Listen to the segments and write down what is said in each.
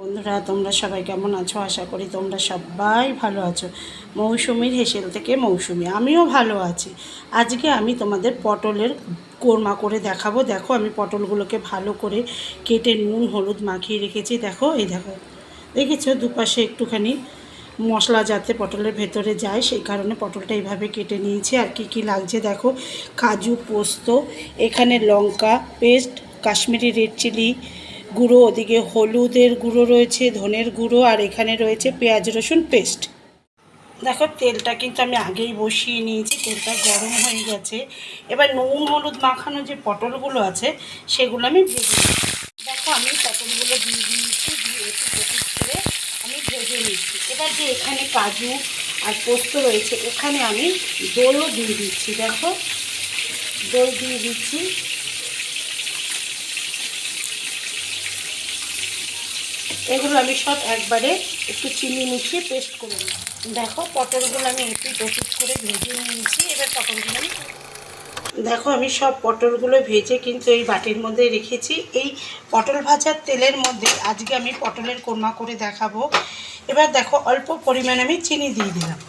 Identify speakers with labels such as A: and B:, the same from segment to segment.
A: বন্ধুরা তোমরা সবাই কেমন আছো? আশা করি তোমরা সবাই ভালো আছো। মৌসুমীর হেসেল থেকে মৌসুমী, আমিও ভালো আছি। আজকে আমি তোমাদের পটলের কোরমা করে দেখাবো। দেখো আমি পটলগুলোকে ভালো করে কেটে নুন হলুদ মাখিয়ে রেখেছি। দেখো এই দেখো, দেখেছো দুপাশে একটুখানি মশলা যাতে পটলের ভেতরে যায় সেই কারণে পটলটা এইভাবে কেটে নিয়েছি। আর কি কি লাগছে দেখো, কাজু পোস্ত, এখানে লঙ্কা পেস্ট, কাশ্মীরি রেড চিলি গুঁড়ো, ওদিকে হলুদের গুঁড়ো রয়েছে, ধনের গুঁড়ো, আর এখানে রয়েছে পেঁয়াজ রসুন পেস্ট। দেখো তেলটা কিন্তু আমি আগেই বসিয়ে নিয়েছি, তেলটা গরম হয়ে গেছে। এবার নুন হলুদ মাখানো যে পটলগুলো আছে সেগুলো আমি ভেজে নিচ্ছি। দেখো আমি পটলগুলো দিয়ে দিয়েছি, দিয়ে একটু প্রতিট করে আমি ভেজে নিচ্ছি। এবার যে এখানে কাজু আর পোস্ত রয়েছে এখানে আমি দইও দিয়ে দিচ্ছি। দেখো দই দিয়ে দিচ্ছি। এগুলো আমি সব একবারে একটু চিনি মিশিয়ে পেস্ট করে নিই। দেখো পটলগুলো আমি একটু প্রস্তুত করে ভেজে নিয়েছি। এবার পটলগুলো আমি দেখো আমি সব পটলগুলো ভেজে কিন্তু এই বাটির মধ্যে রেখেছি। এই পটল ভাজার তেলের মধ্যে আজকে আমি পটলের কোরমা করে দেখাবো। এবার দেখো অল্প পরিমাণে আমি চিনি দিয়ে দিলাম।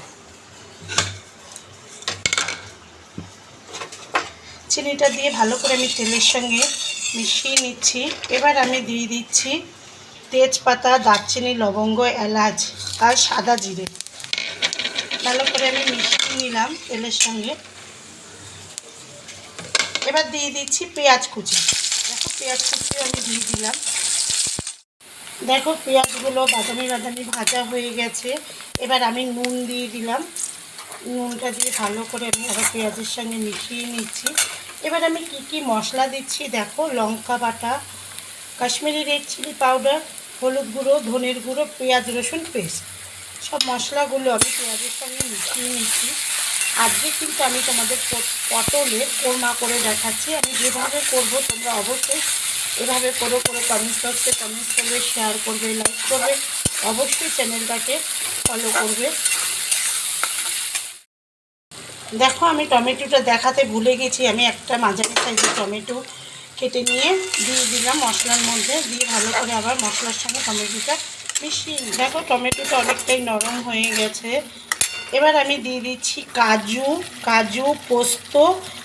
A: চিনিটা দিয়ে ভালো করে আমি তেলের সঙ্গে মিশিয়ে নিচ্ছি। এবার আমি দিয়ে দিচ্ছি তেজপাতা, দারচিনি, লবঙ্গ, এলাচ আর সাদা জিরে। ভালো করে আমি মিশিয়ে নিলাম তেলের সঙ্গে। এবার দিয়ে দিচ্ছি পেঁয়াজ কুচি। দেখো পেঁয়াজ কুচি আমি দিয়ে দিলাম। দেখো পেঁয়াজগুলো বাদামি বাদামি ভাজা হয়ে গেছে। এবার আমি নুন দিয়ে দিলাম। নুনটা দিয়ে ভালো করে আমি আবার পেঁয়াজের সঙ্গে মিশিয়ে নিচ্ছি। এবার আমি কি কি মশলা দিচ্ছি দেখো, লঙ্কা বাটা, কাশ্মীরি রেড চিলি পাউডার, হলুদ গুঁড়ো, ধনের গুঁড়ো, পেঁয়াজ রসুন পেস্ট, সব মশলাগুলো আমি পেঁয়াজের সঙ্গে মিশিয়ে নিচ্ছি। আজকে কিন্তু আমি তোমাদের পটলের কোরমা করে দেখাচ্ছি। আমি যেভাবে করব তোমরা অবশ্যই এভাবে করে কমেন্টস বক্সে কমেন্টস করবে, শেয়ার করবে, লাইক করবে, অবশ্যই চ্যানেলটাকে ফলো করবে। দেখো আমি টমেটোটা দেখাতে ভুলে গেছি। আমি একটা মাঝারি সাইজের টমেটো কেটে নিয়ে দিয়ে দিলাম মশলার মধ্যে, দিয়ে ভালো করে আবার মশলার সঙ্গে টমেটোটা মিশিয়ে নিই। দেখো টমেটোটা অনেকটাই নরম হয়ে গেছে। এবার আমি দিয়ে দিচ্ছি কাজু পোস্ত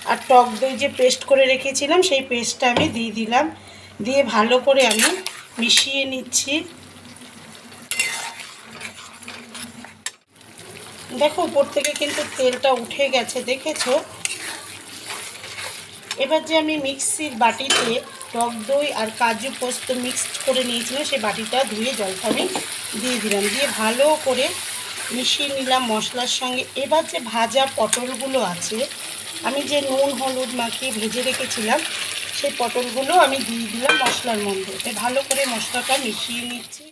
A: আর টক দই যে পেস্ট করে রেখেছিলাম সেই পেস্টটা আমি দিয়ে দিলাম। দিয়ে ভালো করে আমি মিশিয়ে নিচ্ছি। দেখো উপর থেকে কিন্তু তেলটা উঠে গেছে, দেখেছো? এবার যে আমি মিক্সির বাটিতে টক দই আর কাজু পোস্ত মিক্সড করে নিয়েছিলাম সেই বাটিটা ধুয়ে জলটা আমি দিয়ে দিলাম। দিয়ে ভালো করে মিশিয়ে নিলাম মশলার সঙ্গে। এবার যে ভাজা পটলগুলো আছে, আমি যে নুন হলুদ মাখিয়ে ভেজে রেখেছিলাম সেই পটলগুলো আমি দিয়ে দিলাম মশলার মধ্যে। ভালো করে মশলাটা মিশিয়ে নিচ্ছি।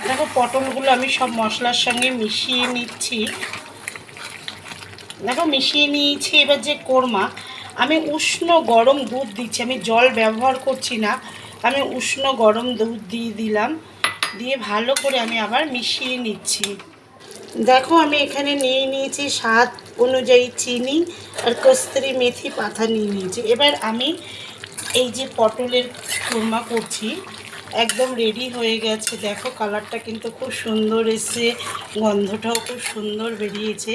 A: দেখো পটলগুলো আমি সব মশলার সঙ্গে মিশিয়ে নিচ্ছি। দেখো মিশিয়ে নিয়েছি। এবার যে কোরমা, আমি উষ্ণ গরম দুধ দিচ্ছি, আমি জল ব্যবহার করছি না। আমি উষ্ণ গরম দুধ দিয়ে দিলাম। দিয়ে ভালো করে আমি আবার মিশিয়ে নিচ্ছি। দেখো আমি এখানে নিয়ে নিয়েছি স্বাদ অনুযায়ী চিনি আর কস্তুরি মেথি পাতা নিয়ে নিয়েছি। এবার আমি এই যে পটলের কোরমা করছি একদম রেডি হয়ে গেছে। দেখো কালারটা কিন্তু খুব সুন্দর এসেছে, গন্ধটাও খুব সুন্দর বেরিয়েছে।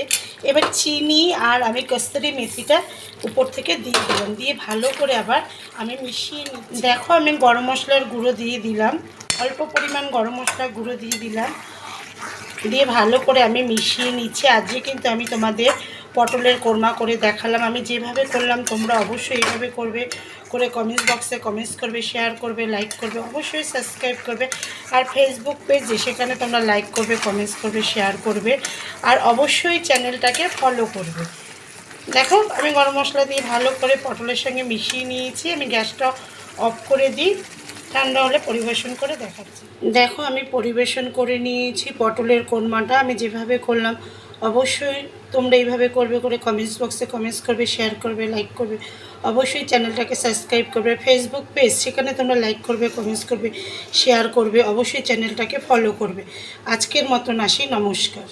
A: এবার চিনি আর আমি কস্তুরি মেথিটা উপর থেকে দিয়ে দিলাম। দিয়ে ভালো করে আবার আমি মিশিয়ে নিচ্ছি। দেখো আমি গরম মশলার গুঁড়ো দিয়ে দিলাম, অল্প পরিমাণ গরম মশলার গুঁড়ো দিয়ে দিলাম। দিয়ে ভালো করে আমি মিশিয়ে নিচ্ছি। আজকে কিন্তু আমি তোমাদের পটলের কোরমা করে দেখালাম। আমি যেভাবে করলাম তোমরা অবশ্যই এইভাবে করবে। করে কমেন্টস বক্সে কমেন্টস করবে, শেয়ার করবে, লাইক করবে, অবশ্যই সাবস্ক্রাইব করবে। আর ফেসবুক পেজে সেখানে তোমরা লাইক করবে, কমেন্টস করবে, শেয়ার করবে, আর অবশ্যই চ্যানেলটাকে ফলো করবে। দেখো আমি গরম মশলা দিয়ে ভালো করে পটলের সঙ্গে মিশিয়ে নিয়েছি। আমি গ্যাসটা অফ করে দিই, ঠান্ডা হলে পরিবেশন করে দেখাচ্ছি। দেখো আমি পরিবেশন করে নিয়েছি পটলের কোরমাটা। আমি যেভাবে করলাম অবশ্যই তোমরা এইভাবে করবে। করে কমেন্টস বক্সে কমেন্টস করবে, শেয়ার করবে, লাইক করবে, অবশ্যই চ্যানেলটাকে সাবস্ক্রাইব করবে। ফেসবুক পেজ সেখানে তোমরা লাইক করবে, কমেন্টস করবে, শেয়ার করবে, অবশ্যই চ্যানেলটাকে ফলো করবে। আজকের মতন আসি, নমস্কার।